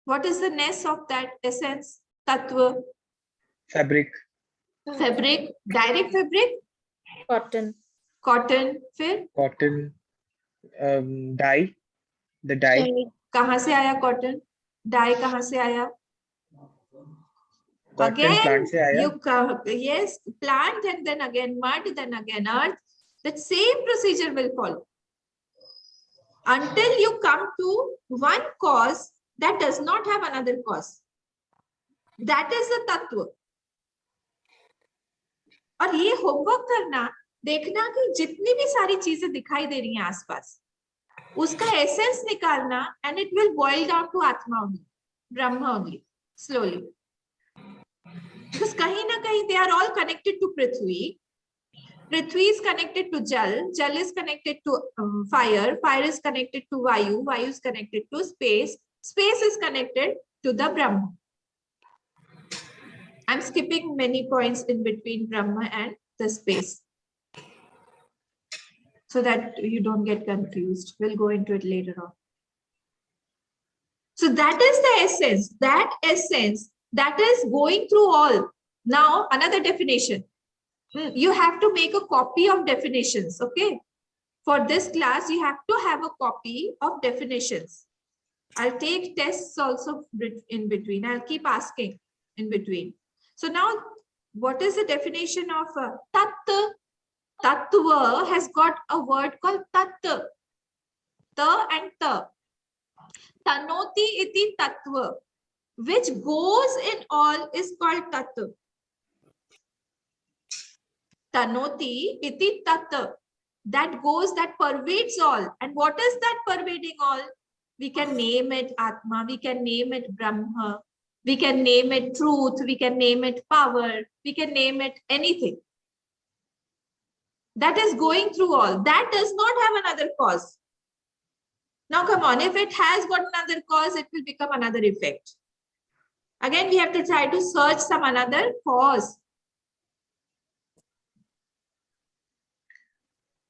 What is the ness of that essence? Tattva. Fabric. Fabric. Direct fabric. Cotton. Cotton. फिर Cotton. Dye. The dye. कहाँ से आया cotton? Dye कहाँ से आया? Cotton Again, plant से आया. yes, plant, and then again mud, then again earth. That same procedure will follow until you come to one cause that does not have another cause. That is the tattva. और ये homework करना, देखना कि जितनी भी सारी चीजें दिखाई दे रही हैं आसपास, उसका एसेंस निकालना, and it will boil down to आत्मा only, Brahma only, slowly. Because कहीं ना कहीं they are all connected to Prithvi. Prithvi is connected to Jal. Jal is connected to fire. Fire is connected to Vayu. Vayu is connected to space. Space is connected to the Brahma. I'm skipping many points in between Brahma and the space, so that you don't get confused. We'll go into it later on. So that is the essence. That essence that is going through all. Now, another definition. You have to make a copy of definitions, okay? For this class, you have to have a copy of definitions. I'll take tests also in between. I'll keep asking in between. So now, what is the definition of Tattva? Tattva has got a word called Tattva. Ta and ta. Tanoti iti Tattva. Which goes in all is called Tattva. Tanoti iti Tattva. That goes, that pervades all. And what is that pervading all? We can name it Atma, we can name it Brahma, we can name it truth, we can name it power, we can name it anything. That is going through all. That does not have another cause. Now come on, if it has got another cause, it will become another effect. Again, we have to try to search some another cause.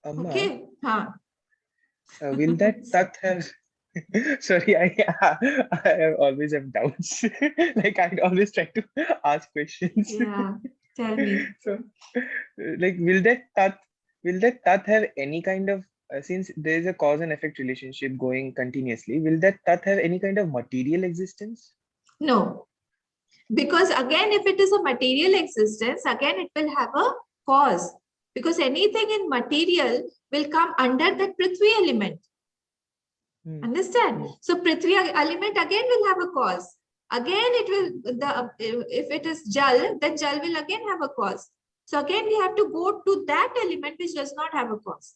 Amma, Okay. will that tat have Sorry, I always have doubts. Like I always try to ask questions. Yeah, tell me. So, like, will that tat have any kind of since there is a cause and effect relationship going continuously, will that tat have any kind of material existence? No, because again, if it is a material existence, again it will have a cause. Because anything in material will come under that Prithvi element. Hmm. Understand? Hmm. So Prithvi element again will have a cause. Again, it will if it is Jal, then Jal will again have a cause. So again, we have to go to that element which does not have a cause.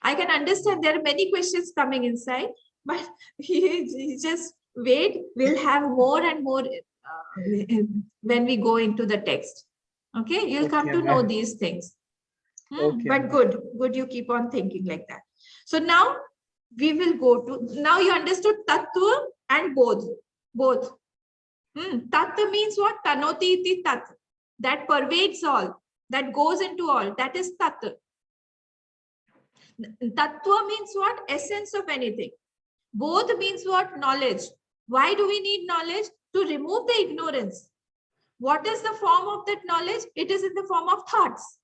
I can understand there are many questions coming inside, but you just wait. We'll have more and more when we go into the text. Okay, you'll come Okay, to know ma'am. these things. Okay, But ma'am. good, you keep on thinking like that. So now we will go to, now you understood Tattva and Bodh. Both. Tattva means what? Tanoti iti tat. That pervades all, that goes into all. That is Tattva. Tattva means what? Essence of anything. Bodh means what? Knowledge. Why do we need knowledge? To remove the ignorance. What is the form of that knowledge? It is in the form of thoughts.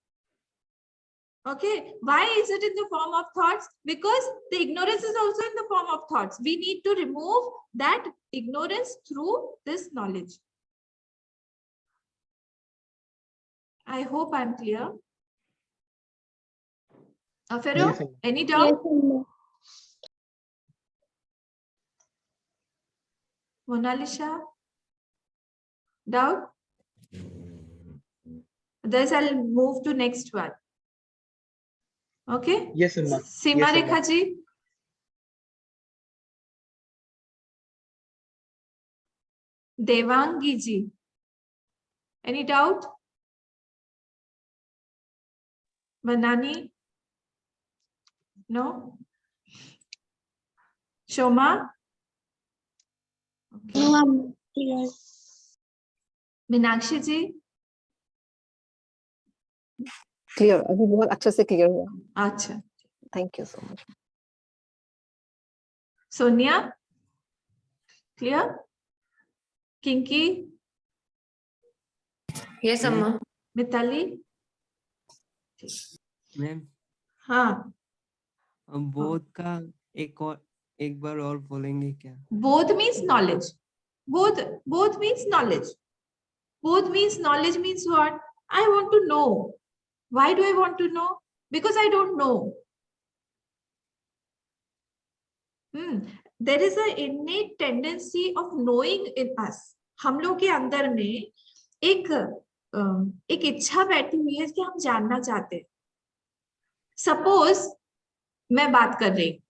Okay, why is it in the form of thoughts? Because the ignorance is also in the form of thoughts. We need to remove that ignorance through this knowledge. I hope I'm clear. Pharaoh, Yes, ma'am. any doubt? Monalisha? Doubt? Otherwise, I'll move to next one. Okay? Yes, ma'am. Seema Yes, ma'am. Rekha ji? Devangi ji? Any doubt? Manani? No? Shoma? Okay. Meenakshi ji? Clear, अभी बहुत अच्छे से clear हुआ. अच्छा. Thank you so much. Sonia? Clear? Kinky? Yes, Amma. Mitali? Ma'am हाँ. बोध का एक बार और बोलेंगे क्या? Both means knowledge. Both means knowledge. Both means knowledge means what? I want to know. Why do I want to know? Because I don't know. There is an innate tendency of knowing in us. हम लोग के अंदर में एक इच्छा बैठी हुई है कि हम जानना चाहते हैं. सपोज मैं बात कर रही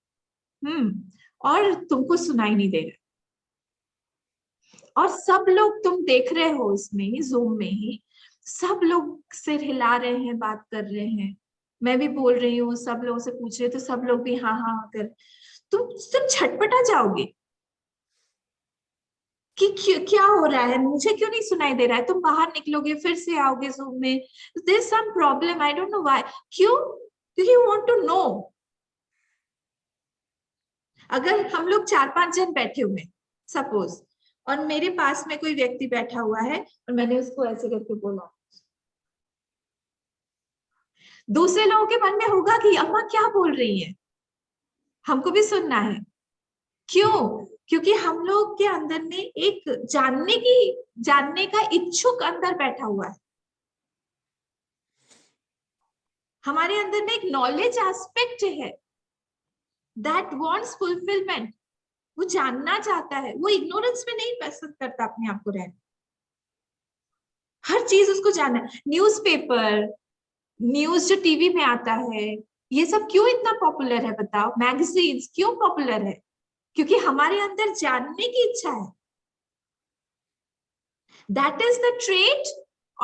और तुमको सुनाई नहीं दे रहा और सब लोग तुम देख रहे हो इसमें ही जूम में ही सब लोग सिर हिला रहे हैं, बात कर रहे हैं, मैं भी बोल रही हूँ, सब लोगों से पूछ रहे तो सब लोग भी हाँ हाँ कर. तुम छटपटा जाओगे कि क्या हो रहा है, मुझे क्यों नहीं सुनाई दे रहा है. तुम बाहर निकलोगे, फिर से आओगे जूम में. There is some problem, I don't know why. क्यों? क्योंकि यू वांट टू नो. अगर हम लोग 4-5 जन बैठे हुए सपोज और मेरे पास में कोई व्यक्ति बैठा हुआ है और मैंने उसको ऐसे करके बोला, दूसरे लोगों के मन में होगा कि अम्मा क्या बोल रही है, हमको भी सुनना है. क्यों? क्योंकि हम लोग के अंदर में एक जानने का इच्छुक अंदर बैठा हुआ है. हमारे अंदर में एक नॉलेज एस्पेक्ट है दैट वांट्स फुलफिलमेंट. वो जानना चाहता है, वो इग्नोरेंस में नहीं पसंद करता अपने आप को रहना. हर चीज उसको जानना है. न्यूज़पेपर, न्यूज जो टीवी में आता है, ये सब क्यों इतना पॉपुलर है बताओ? मैगजीन्स क्यों पॉपुलर है? क्योंकि हमारे अंदर जानने की इच्छा है. That is the trait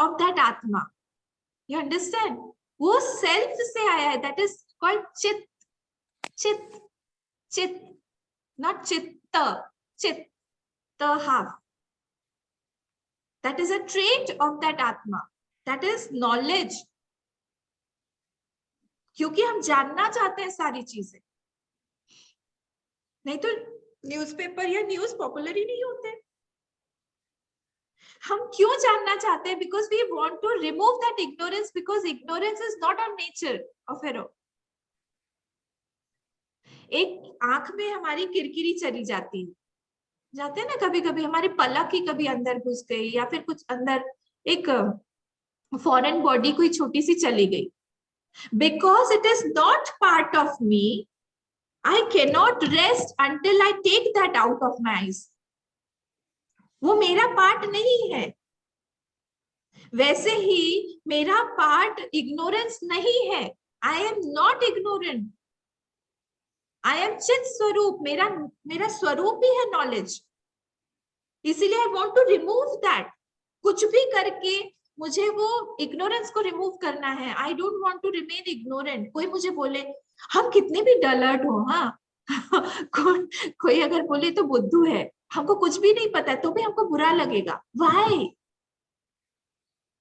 of that atma. You understand? वो सेल्फ से आया है. दैट इज कॉल्ड चित. चित चित नॉट चित्त. चित्त half. That is a trait of that Atma. That is knowledge. क्योंकि हम जानना चाहते हैं सारी चीजें. नहीं तो न्यूज़पेपर या न्यूज पॉपुलर ही नहीं होते। हम क्यों जानना चाहते हैं? Because we want to remove that ignorance, because ignorance is not our nature of arrow. एक आंख में हमारी किरकिरी चली जाती है, जाते हैं ना कभी कभी, हमारी पलक ही कभी अंदर घुस गई या फिर कुछ अंदर एक फॉरेन बॉडी कोई छोटी सी चली गई, because it is not part of me, I can not rest until I take that out of my eyes. वो मेरा पार्ट नहीं है। वैसे ही मेरा पार्ट इग्नोरेंस नहीं है। I am not ignorant, I am chit swaroop. मेरा स्वरूप ही है नॉलेज। इसीलिए I want to remove that. कुछ भी करके मुझे वो इग्नोरेंस को रिमूव करना है। I don't want to remain ignorant. कोई मुझे बोले, हम कितने भी डलर्ट हो, हाँ कोई अगर बोले तो बुद्धू है, हमको कुछ भी नहीं पता है, तो भी हमको बुरा लगेगा। व्हाई?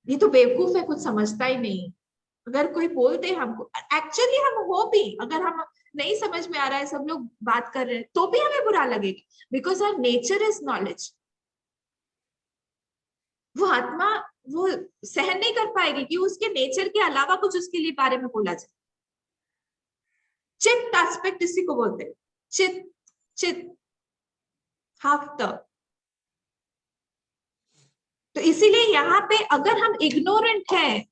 ये तो बेवकूफ है, कुछ समझता ही नहीं। अगर कोई बोलते हमको, एक्चुअली हम हो भी, अगर हम नहीं समझ में आ रहा है, सब लोग बात कर रहे हैं, तो भी हमें बुरा लगेगा, because our nature is knowledge. वो आत्मा वो सहन नहीं कर पाएगी कि उसके नेचर के अलावा कुछ उसके लिए बारे में बोला जाए। चित्त एस्पेक्ट इसी को बोलते हैं, चित्त चित्त हाफ द। तो इसीलिए यहाँ पे अगर हम इग्नोरेंट हैं,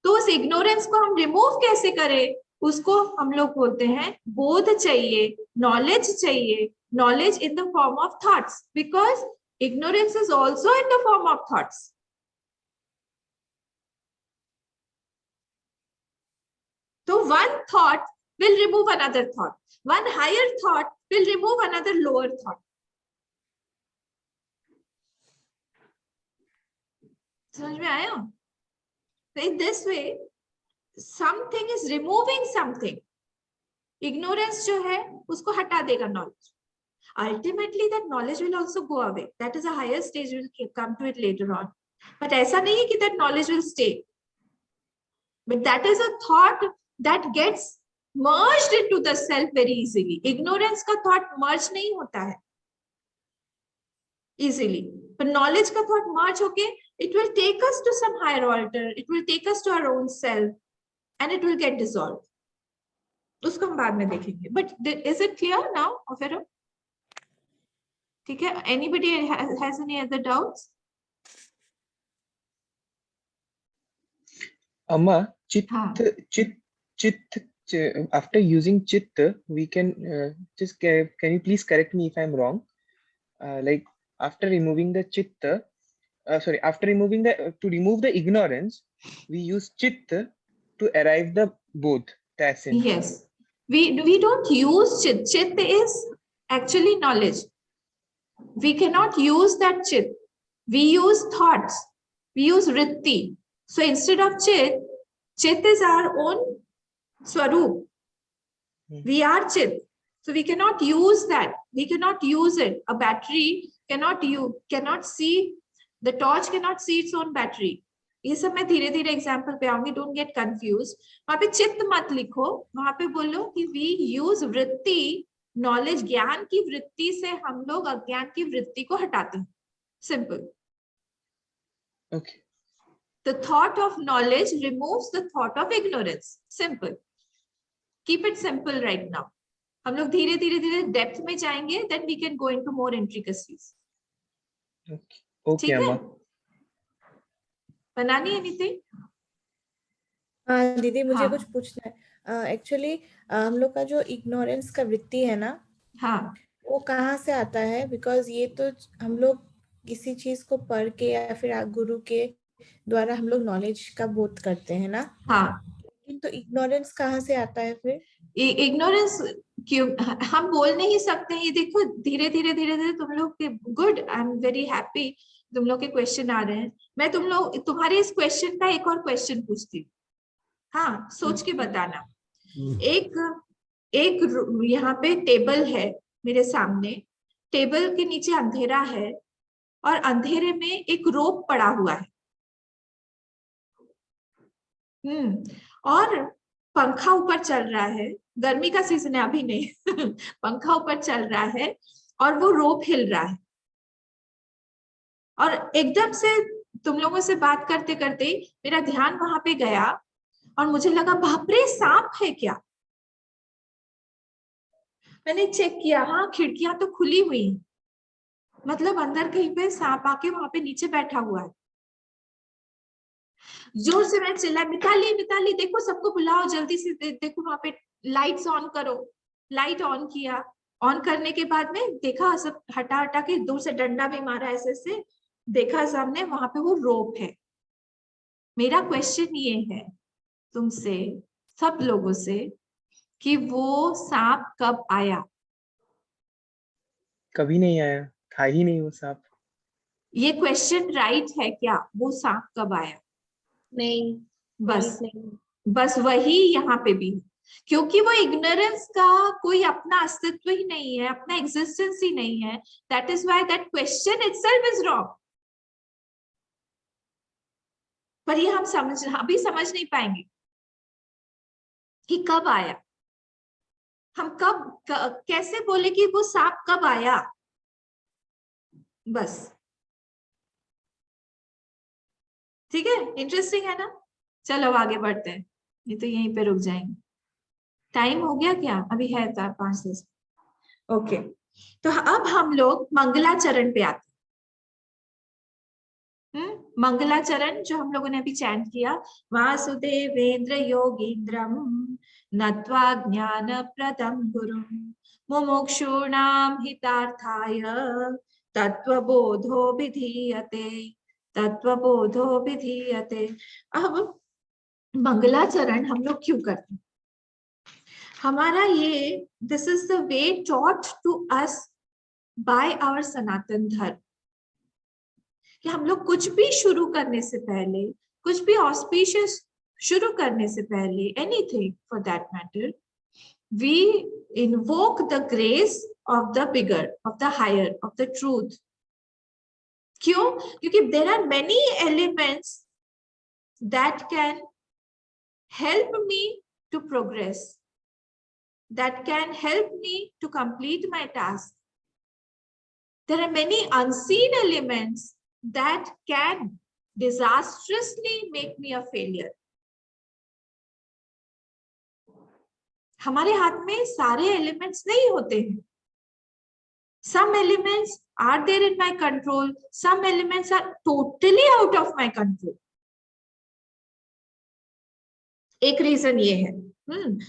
तो उस इग्नोरेंस को हम रिमूव कैसे करें? उसको हम लोग बोलते हैं बोध चाहिए, नॉलेज चाहिए, knowledge in the form of thoughts, because ignorance is also in the form of thoughts. So one thought will remove another thought. One higher thought will remove another lower thought. समझ में आया? So in this way, something is removing something. Ignorance जो है उसको हटा देगा knowledge. Ultimately that knowledge will also go away. That is a higher stage, we will come to it later on. But ऐसा नहीं है कि that knowledge will stay. But that is a thought that gets merged into the self very easily. Ignorance का thought merge नहीं होता है easily. But knowledge का thought merge होके, it will take us to some higher altar. It will take us to our own self, and it will get dissolved. उसको हम बाद में देखेंगे. But is it clear now, Ofero? ठीक है? Anybody has any other doubts? Amma, chit, हाँ. chit, after using chitta, we can just can you please correct me if I'm wrong? Like after removing the chitta, after removing to remove the ignorance, we use chitta to arrive the bodh, the essence. Yes, we don't use chit. Chit is actually knowledge. We cannot use that chit. We use thoughts. We use vritti. So instead of chit, chit is our own swarup. We are chit. So we cannot use that. We cannot use it. A battery cannot see, the torch cannot see its own battery. ये सब मैं धीरे धीरे example पे आऊंगी, don't get confuse. वहां पे चित्त मत लिखो, वहां पे बोलो कि वी यूज वृत्ति, नॉलेज, ज्ञान की वृत्ति से हम लोग अज्ञान की वृत्ति को हटाते हैं। Simple. Okay. The thought of knowledge removes the thought of ignorance. Simple. Keep it simple right now. हम लोग धीरे धीरे धीरे डेप्थ में जाएंगे, then we can go into more intricacies. Okay, Amma. बनानी anything? हाँ दीदी, मुझे हाँ. कुछ पूछना है। एक्चुअली हम लोग का जो इग्नोरेंस का वृत्ति है ना, हाँ, वो कहाँ से आता है? बिकॉज ये तो हम लोग किसी चीज को पढ़ के या फिर गुरु के द्वारा हम लोग नॉलेज का बोध करते हैं ना। हाँ. लेकिन तो इग्नोरेंस कहाँ से आता है फिर? इग्नोरेंस क्यों हम बोल नहीं सकते? ये देखो धीरे धीरे धीरे धीरे तुम लोग के, good, I am very happy तुम लोग के क्वेश्चन आ रहे हैं। मैं तुम्हारे इस क्वेश्चन का एक और क्वेश्चन पूछती हूँ। हाँ, सोच के बताना। एक यहाँ पे टेबल है मेरे सामने, टेबल के नीचे अंधेरा है और अंधेरे में एक रोप पड़ा हुआ है। और पंखा ऊपर चल रहा है गर्मी का सीजन है अभी नहीं पंखा ऊपर चल रहा है और वो रोप हिल रहा है और एकदम से तुम लोगों से बात करते करते मेरा ध्यान वहां पे गया और मुझे लगा बाप रे सांप है क्या। मैंने चेक किया, हाँ खिड़कियां तो खुली हुई, मतलब अंदर कहीं पे सांप आके वहां पे नीचे बैठा हुआ है। जोर से मैं चिल्लाई, मिताली मिताली देखो, सबको बुलाओ जल्दी से, देखो वहां पे लाइट्स ऑन करो। लाइट ऑन किया, ऑन करने के बाद में देखा, सब हटा हटा के दूर से डंडा भी मारा ऐसे से, देखा सामने वहां पे वो रोप है। मेरा क्वेश्चन ये है तुमसे सब लोगों से कि वो सांप कब आया? कभी नहीं आया, था ही नहीं वो सांप। ये क्वेश्चन राइट है क्या? वो सांप कब आया? नहीं, बस नहीं। बस वही यहाँ पे भी, क्योंकि वो इग्नोरेंस का कोई अपना अस्तित्व ही नहीं है, अपना एग्जिस्टेंस ही नहीं है। That is why that question itself is wrong. पर ये हम अभी समझ नहीं पाएंगे कि कब आया। हम कैसे बोले कि वो सांप कब आया? बस, ठीक है, इंटरेस्टिंग है ना। चलो आगे बढ़ते हैं, ये तो यहीं पे रुक जाएंगे। टाइम हो गया क्या? अभी है 5-10। ओके, तो अब हम लोग मंगलाचरण पे आते हैं। मंगलाचरण जो हम लोगों ने अभी चैंट किया, वासुदेवेंद्र योगींद्रम नत्वा ज्ञान प्रदम गुरुम मुमुक्षूणाम हितार्थाय तत्वबोधो विधीयते, तत्वबोधो विधीयते। अब मंगलाचरण हम लोग क्यों करते हैं? हमारा ये, this is the way taught to us by our Sanatan Dharma, कि हम लोग कुछ भी शुरू करने से पहले, कुछ भी ऑस्पिशियस शुरू करने से पहले, anything for that matter, we invoke the grace of the bigger, of the higher, of the truth. क्यों? क्योंकि there are many elements that can help me to progress, that can help me to complete my task. There are many unseen elements that can disastrously make me a failure. हमारे हाथ में सारे elements नहीं होते हैं. Some elements are there in my control, some elements are totally out of my control. एक reason ये है.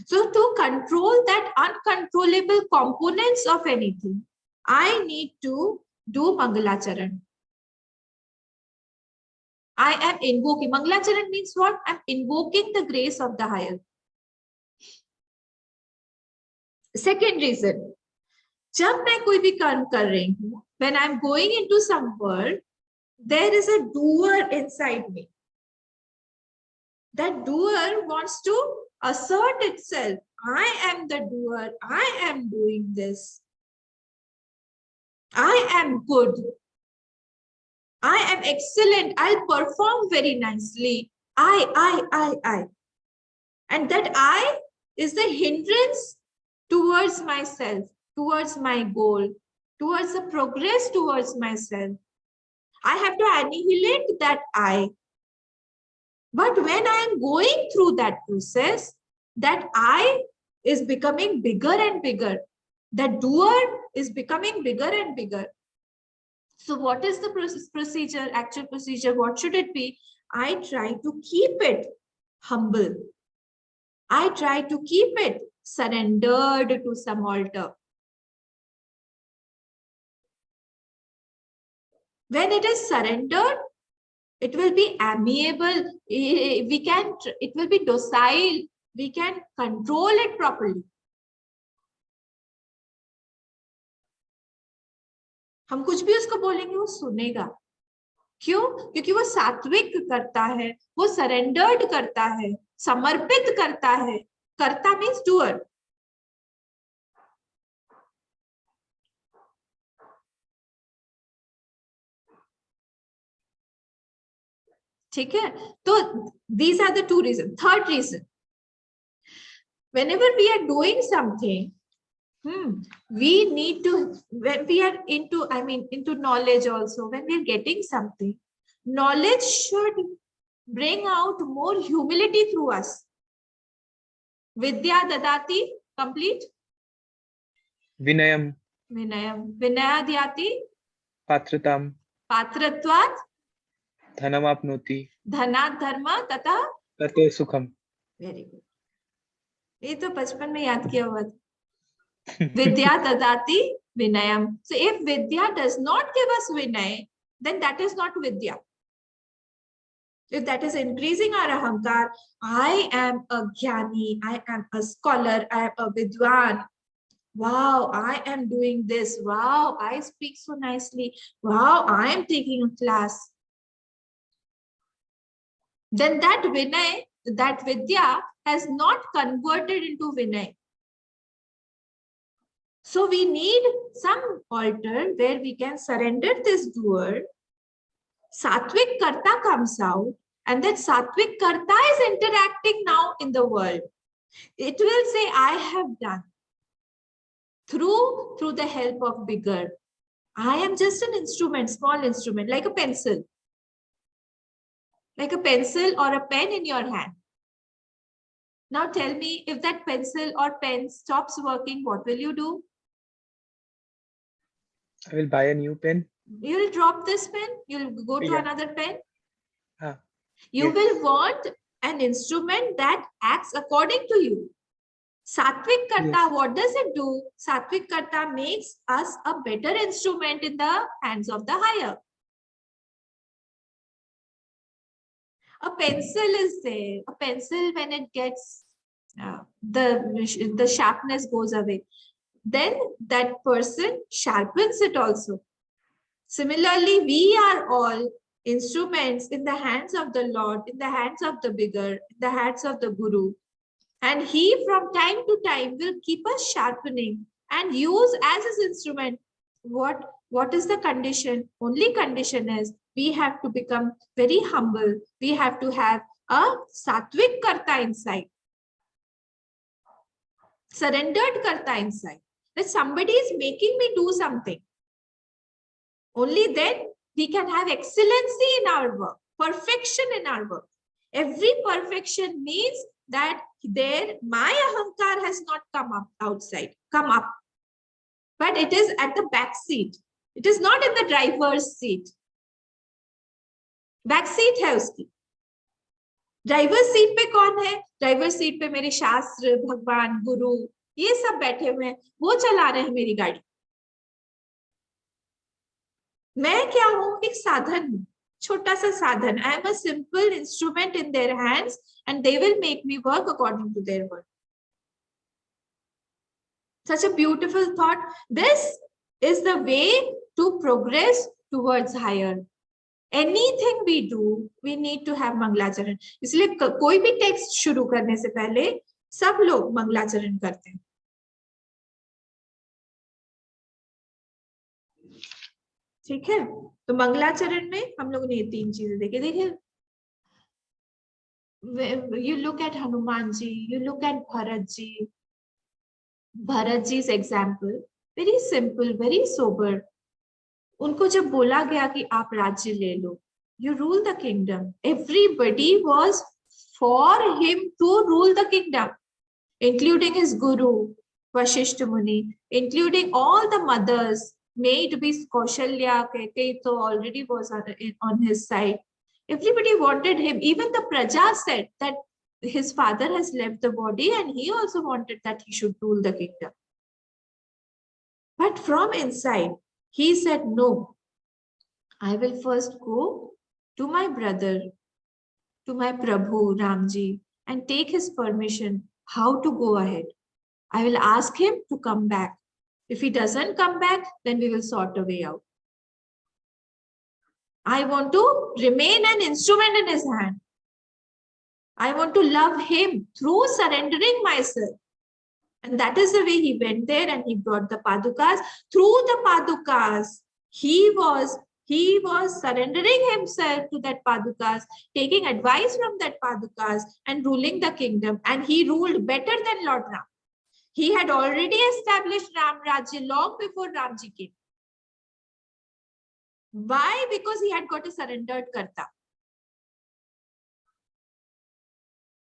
So to control that uncontrollable components of anything, I need to do Mangalacharan. I am invoking. Mangalacharan means what? I'm invoking the grace of the higher. Second reason, जब मैं कोई भी कर्म कर रही हूँ, when I'm going into some world, there is a doer inside me. That doer wants to assert itself. I am the doer. I am doing this. I am good. I am excellent. I'll perform very nicely. I. And that I is the hindrance towards myself, towards my goal, towards the progress towards myself. I have to annihilate that I. But when I am going through that process, that I is becoming bigger and bigger. That doer is becoming bigger and bigger. So what is the procedure, actual procedure? What should it be? I try to keep it humble. I try to keep it surrendered to some altar. When it is surrendered, it will be amiable. It will be docile. We can control it properly. हम कुछ भी उसको बोलेंगे वो सुनेगा. क्यों? क्योंकि वो सात्विक करता है, वो सरेंडर्ड करता है, समर्पित करता है. करता मीन्स डूअर. ठीक है. तो these are the two reasons. Third reason, whenever we are doing something, we need to, when we are into, into knowledge also, when we are getting something, knowledge should bring out more humility through us. Vidya dadati, complete. Vinayam. Vinaya dhyati. Patratam. Patratvat. Dhanamapnoti. Dhanat dharma tata. Tate sukham. Very good. ये तो बचपन में याद किया हुआ था. Vidya dadati vinayam. So if Vidya does not give us vinay, then that is not Vidya. If that is increasing our ahankar, I am a jnani, I am a scholar, I am a vidwan. Wow, I am doing this. Wow, I speak so nicely. Wow, I am taking a class. Then that vinay, that vidya has not converted into vinay. So we need some altar where we can surrender this doer. Sattvic karta comes out, and that sattvic karta is interacting now in the world. It will say, I have done through the help of bigger. I am just an instrument, small instrument, like a pencil. Like a pencil or a pen in your hand. Now tell me, if that pencil or pen stops working, what will you do? I will buy a new pen. You'll drop this pen, you'll go to another pen. You will want an instrument that acts according to you. Sattvic karta, what does it do? Sattvic karta makes us a better instrument in the hands of the higher. A pencil is there. A pencil, when it gets, the sharpness goes away. Then that person sharpens it also. Similarly, we are all instruments in the hands of the Lord, in the hands of the bigger, in the hands of the Guru. And he from time to time will keep us sharpening and use as his instrument. What is the condition? Only condition is we have to become very humble. We have to have a sattvic karta inside. Surrendered karta inside. That somebody is making me do something. Only then we can have excellency in our work, perfection in our work. Every perfection means that my ahankar has not come up. But it is at the back seat. It is not in the driver's seat. Back seat है उसकी. Driver's seat पे कौन है? Driver's seat पे मेरे शास्त्र, भगवान, गुरु, ये सब बैठे हुए हैं. वो चला रहे हैं मेरी गाड़ी. मैं क्या हूं? एक साधन हूं. छोटा सा साधन. I am a simple instrument in their hands and they will make me work according to their word. Such a beautiful thought. This is the way to progress towards higher. Anything we do, we need to have मंगलाचरण. इसलिए कोई भी text शुरू करने से पहले सब लोग मंगलाचरण करते हैं. ठीक है. तो मंगलाचरण में हम लोगों ने ये 3 चीजें देखी. देखिए, you look at Hanuman ji, you look at Bharat ji. Bharat ji's example, very simple, very sober. उनको जब बोला गया कि आप राज्य ले लो, you rule the kingdom. Everybody was for him to rule the kingdom, including his guru, Vasishta Muni, including all the mothers. May it be Kaushalya, Kaikeyi already was on his side. Everybody wanted him. Even the Praja said that his father has left the body and he also wanted that he should rule the kingdom. But from inside, he said, no, I will first go to my brother, to my Prabhu Ramji, and take his permission how to go ahead. I will ask him to come back. If he doesn't come back, then we will sort a way out. I want to remain an instrument in his hand. I want to love him through surrendering myself. And that is the way he went there and he brought the Padukas. Through the Padukas, he was He was surrendering himself to that Padukas, taking advice from that Padukas and ruling the kingdom. And he ruled better than Lord Ram. He had already established Ram Rajya long before Ramji came. Why? Because he had got a surrendered Karta.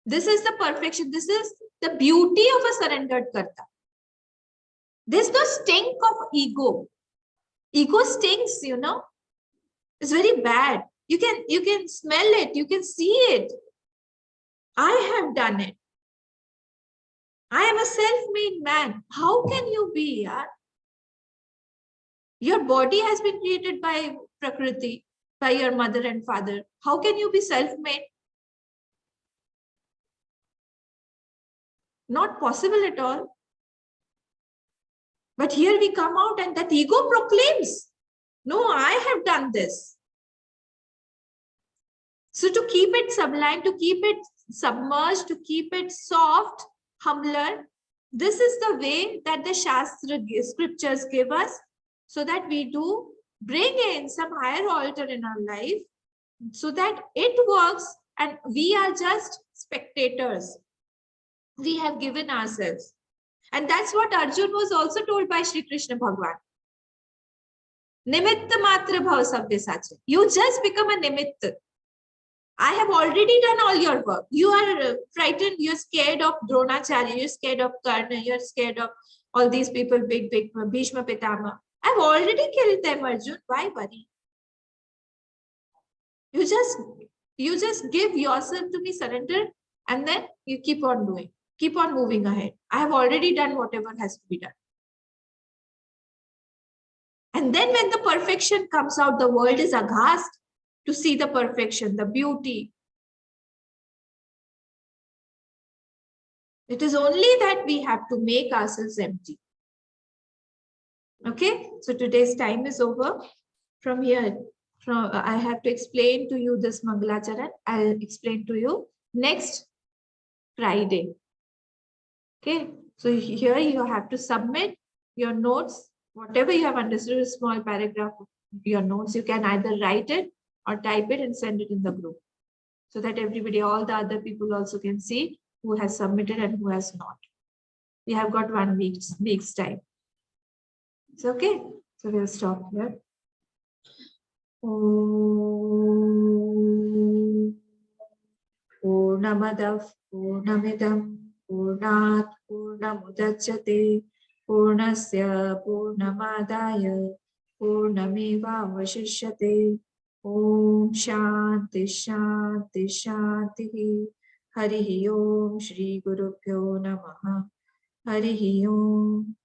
This is the perfection. This is the beauty of a surrendered Karta. There's no stink of ego. Ego stinks, you know. It's very bad. You can smell it. You can see it. I have done it. I am a self-made man. How can you be? Yaar? Your body has been created by Prakriti, by your mother and father. How can you be self-made? Not possible at all. But here we come out and that ego proclaims, no, I have done this. So to keep it sublime, to keep it submerged, to keep it soft, humbler, this is the way that the Shastra scriptures give us, so that we do bring in some higher altar in our life, so that it works and we are just spectators. We have given ourselves. And that's what Arjun was also told by Shri Krishna Bhagwan. Nimitta matra bhav sabyasachi. You just become a nimitta. I have already done all your work. You are frightened. You're scared of Dronacharya. You're scared of Karna. You're scared of all these people, big Bhishma Pitama. I've already killed them, Arjun. Why worry? You just give yourself to me, surrender, and then you keep on doing. Keep on moving ahead. I have already done whatever has to be done. And then when the perfection comes out, the world is aghast to see the perfection, the beauty. It is only that we have to make ourselves empty. Okay, so today's time is over. From here, I have to explain to you this Mangalacharan. I'll explain to you next Friday. Okay, so here you have to submit your notes, whatever you have understood, a small paragraph of your notes. You can either write it or type it and send it in the group, so that everybody, all the other people also can see who has submitted and who has not. We have got 1 week's time. It's okay. So we'll stop here. Om Purnamadav Purnamidam Purnat Purnamudachyate Purnasya Purnamadaya Purnamevavashishyate. Om Shanti Shanti Shanti. Harihi Om Shri Gurubhyo Namaha. Harihi Om.